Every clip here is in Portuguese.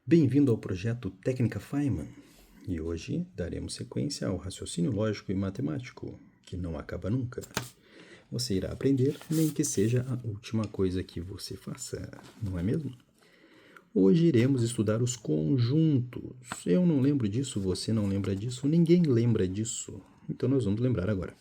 Bem-vindo ao projeto Técnica Feynman, e hoje daremos sequência ao raciocínio lógico e matemático, que não acaba nunca. Você irá aprender, nem que seja a última coisa que você faça, não é mesmo? Hoje iremos estudar os conjuntos. Eu não lembro disso, você não lembra disso, ninguém lembra disso. Então nós vamos lembrar agora.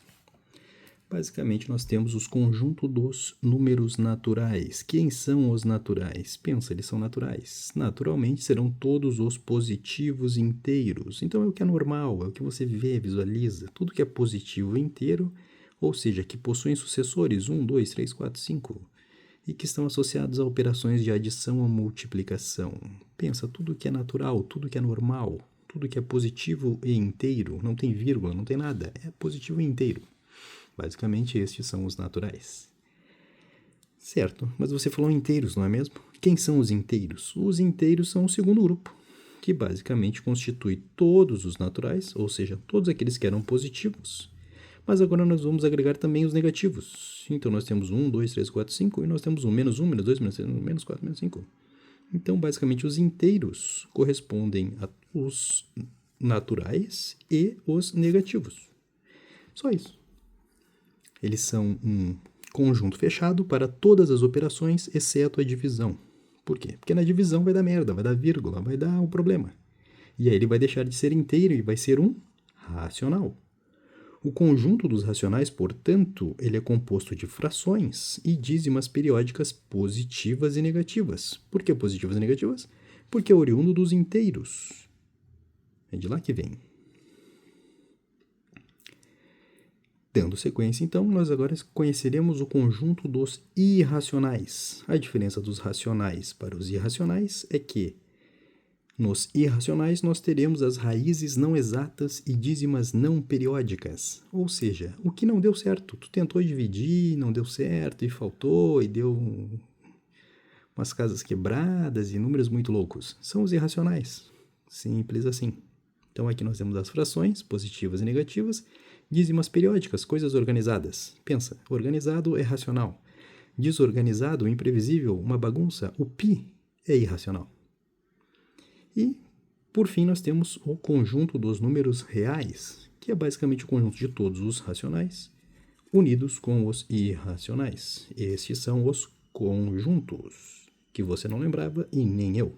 Basicamente, nós temos os conjuntos dos números naturais. Quem são os naturais? Pensa, eles são naturais. Naturalmente, serão todos os positivos inteiros. Então, é o que é normal, é o que você vê, visualiza. Tudo que é positivo inteiro, ou seja, que possuem sucessores 1, 2, 3, 4, 5, e que estão associados a operações de adição ou multiplicação. Pensa, tudo que é natural, tudo que é normal, tudo que é positivo e inteiro, não tem vírgula, não tem nada, é positivo e inteiro. Basicamente, estes são os naturais. Certo, mas você falou inteiros, não é mesmo? Quem são os inteiros? Os inteiros são o segundo grupo, que basicamente constitui todos os naturais, ou seja, todos aqueles que eram positivos. Mas agora nós vamos agregar também os negativos. Então, nós temos 1, 2, 3, 4, 5, e nós temos 1, menos 1, menos 2, menos 3, menos 4, menos 5. Então, basicamente, os inteiros correspondem aos naturais e os negativos. Só isso. Eles são um conjunto fechado para todas as operações, exceto a divisão. Por quê? Porque na divisão vai dar merda, vai dar vírgula, vai dar um problema. E aí ele vai deixar de ser inteiro e vai ser um racional. O conjunto dos racionais, portanto, ele é composto de frações e dízimas periódicas positivas e negativas. Por que positivas e negativas? Porque é oriundo dos inteiros. É de lá que vem. Dando sequência, então, nós agora conheceremos o conjunto dos irracionais. A diferença dos racionais para os irracionais é que nos irracionais nós teremos as raízes não exatas e dízimas não periódicas. Ou seja, o que não deu certo. Tu tentou dividir, não deu certo, e faltou, e deu umas casas quebradas e números muito loucos. São os irracionais. Simples assim. Então aqui nós temos as frações, positivas e negativas, dízimas periódicas, coisas organizadas. Pensa, organizado é racional. Desorganizado, imprevisível, uma bagunça, o pi é irracional. E, por fim, nós temos o conjunto dos números reais, que é basicamente o conjunto de todos os racionais, unidos com os irracionais. Estes são os conjuntos, que você não lembrava e nem eu.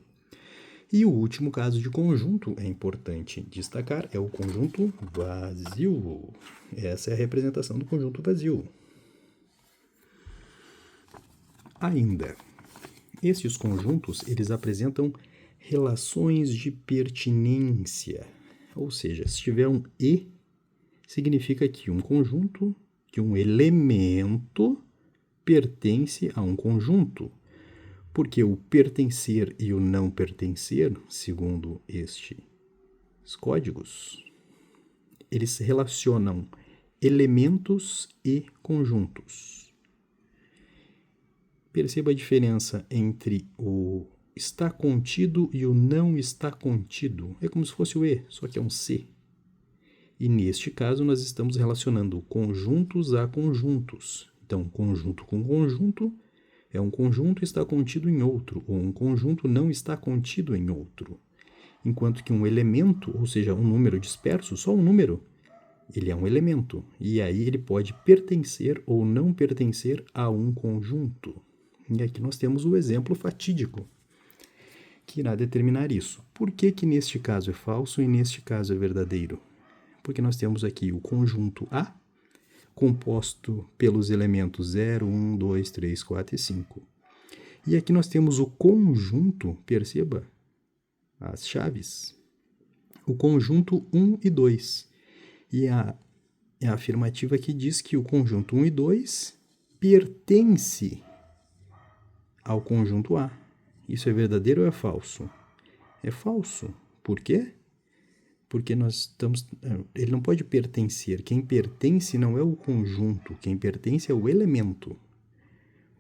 E o último caso de conjunto, é importante destacar, é o conjunto vazio. Essa é a representação do conjunto vazio. Ainda, esses conjuntos, eles apresentam relações de pertinência. Ou seja, se tiver um e, significa que um conjunto, que um elemento pertence a um conjunto. Porque o pertencer e o não pertencer, segundo estes códigos, eles se relacionam elementos e conjuntos. Perceba a diferença entre o está contido e o não está contido. É como se fosse o E, só que é um C. E neste caso nós estamos relacionando conjuntos a conjuntos. Então, conjunto com conjunto é um conjunto está contido em outro, ou um conjunto não está contido em outro. Enquanto que um elemento, ou seja, um número disperso, só um número, ele é um elemento. E aí ele pode pertencer ou não pertencer a um conjunto. E aqui nós temos o exemplo fatídico, que irá determinar isso. Por que que neste caso é falso e neste caso é verdadeiro? Porque nós temos aqui o conjunto A, composto pelos elementos 0, 1, 2, 3, 4 e 5. E aqui nós temos o conjunto, perceba as chaves, o conjunto 1 e 2. E a afirmativa que diz que o conjunto 1 e 2 pertence ao conjunto A. Isso é verdadeiro ou é falso? É falso. Por quê? Porque ele não pode pertencer. Quem pertence não é o conjunto, quem pertence é o elemento.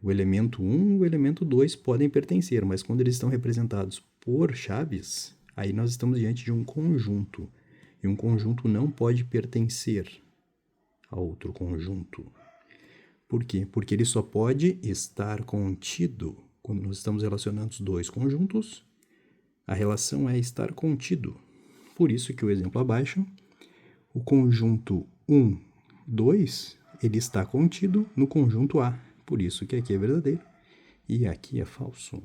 O elemento 1 e o elemento 2 podem pertencer, mas quando eles estão representados por chaves, aí nós estamos diante de um conjunto. E um conjunto não pode pertencer a outro conjunto. Por quê? Porque ele só pode estar contido quando nós estamos relacionando os dois conjuntos A relação é estar contido. Por isso que o exemplo abaixo, o conjunto 1, 2, ele está contido no conjunto A. Por isso que aqui é verdadeiro e aqui é falso.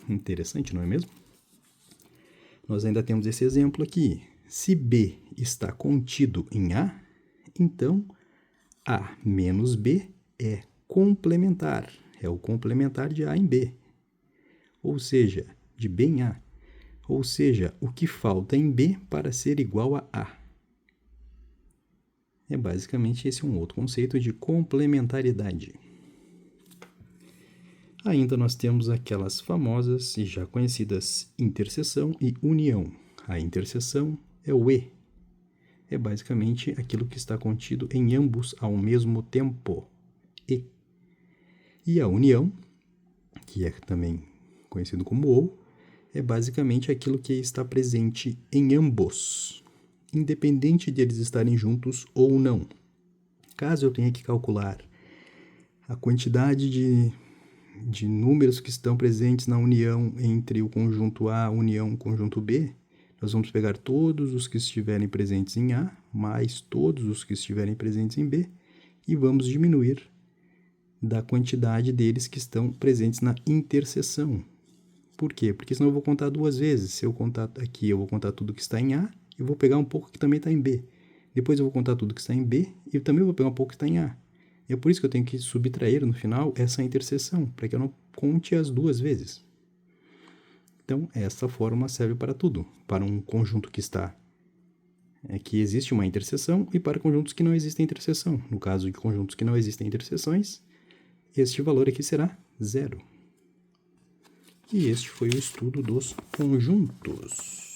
Interessante, não é mesmo? Nós ainda temos esse exemplo aqui. Se B está contido em A, então A menos B é complementar. É o complementar de A em B. Ou seja, de B em A. Ou seja, o que falta em B para ser igual a A. É basicamente esse um outro conceito de complementariedade. Ainda nós temos aquelas famosas e já conhecidas interseção e união. A interseção é o E. É basicamente aquilo que está contido em ambos ao mesmo tempo. E a união, que é também conhecido como ou, é basicamente aquilo que está presente em ambos, independente de eles estarem juntos ou não. Caso eu tenha que calcular a quantidade de números que estão presentes na união entre o conjunto A, união, conjunto B, nós vamos pegar todos os que estiverem presentes em A, mais todos os que estiverem presentes em B, e vamos diminuir da quantidade deles que estão presentes na interseção. Por quê? Porque senão eu vou contar duas vezes. Se eu contar aqui, eu vou contar tudo que está em A, e vou pegar um pouco que também está em B. Depois eu vou contar tudo que está em B, e também vou pegar um pouco que está em A. E é por isso que eu tenho que subtrair no final essa interseção, para que eu não conte as duas vezes. Então, essa fórmula serve para tudo. Para um conjunto que que existe uma interseção e para conjuntos que não existem interseção. No caso de conjuntos que não existem interseções, este valor aqui será 0. E este foi o estudo dos conjuntos.